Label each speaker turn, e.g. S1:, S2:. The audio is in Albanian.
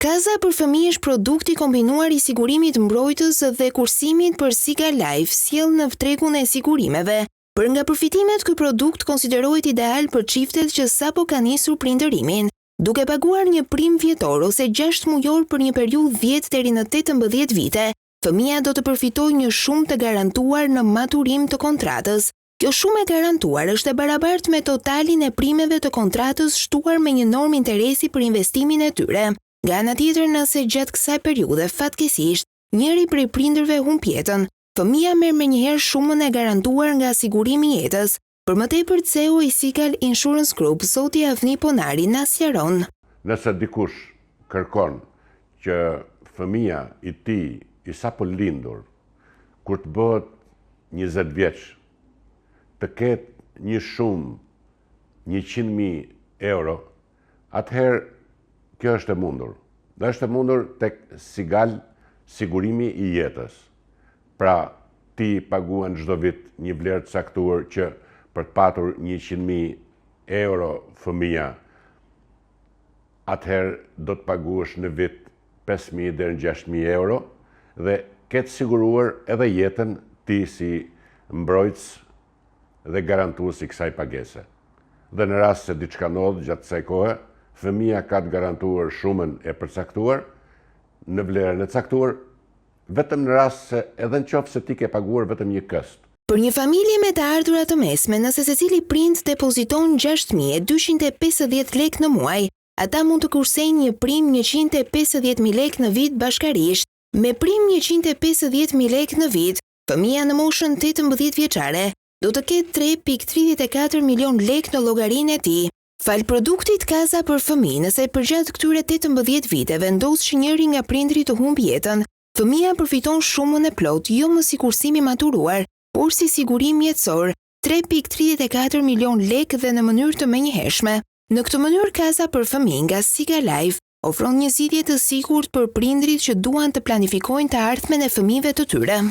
S1: Kaza për fëmijë është produkti kombinuar i sigurimit mbrojtës dhe kursimit për Siga Life sjell në tregun e sigurimeve. Për nga përfitimet, ky produkt konsiderohet ideal për çiftet që sapo kanë nisur prindërimin, duke paguar një prim vjetor ose 6 mujor për një periudhë 10 deri në 18 vite. Fëmia do të përfitojë një shumë të garantuar në maturim të kontratës. Kjo shumë e garantuar është e barabartë me totalin e primeve të kontratës shtuar me një normë interesi për investimin e tyre. Nga ana tjetër, nëse gjatë kësaj periudhe fatkeqësisht njëri prej prindërve humb jetën, fëmia merr menjëherë shumën e garantuar nga sigurimi i jetës. Për më tepër, CEO i Sigal Insurance Group, zoti Avni Ponari, na sqaron.
S2: Nëse dikush kërkon që fëmia i tij i sapo lindur, kur të bëhet 20 vjeç, të ketë një shumë 100.000 euro, atëherë kjo është e mundur. Dhe është e mundur tek Sigal sigurimi i jetës. Pra, ti paguan çdo vit një vlerë të caktuar që për të patur 100.000 euro fëmia, atëherë do të paguash në vit 5.000 deri në 6.000 euro dhe ke të siguruar edhe jetën ti si mbrojtës dhe garantues i kësaj pagese. Dhe në rast se diçka ndodh gjatë kësaj kohe, fëmia ka të garantuar shumën e përcaktuar në vlerën e caktuar, vetëm në rast se edhe nëse ti ke paguar vetëm një këst.
S1: Për një familje me të ardhurat të mesme, nëse secili prind depoziton 6.250 lekë në muaj, ata mund të kursejnë një prim 150.000 lekë në vit bashkarisht. Me prim 150.000 lekë në vit, fëmia në moshën 18 vjeçare do të ketë 3.34 milion lekë në llogarinë e tij. Fal produktit Kaza për fëmijë, nëse përgjatë këtyre 18 viteve ndodh që njëri nga prindrit të humb jetën, fëmia përfiton shumën e plot, jo më si kursimi maturuar, por si sigurim jetësor, 3.34 milion lekë dhe në mënyrë të menjëhershme. Në këtë mënyrë, Kaza për fëmijë nga Siga Life ofron një zgjidhje të sigurt për prindrit që duan të planifikojnë të ardhmen e fëmijëve të tyre.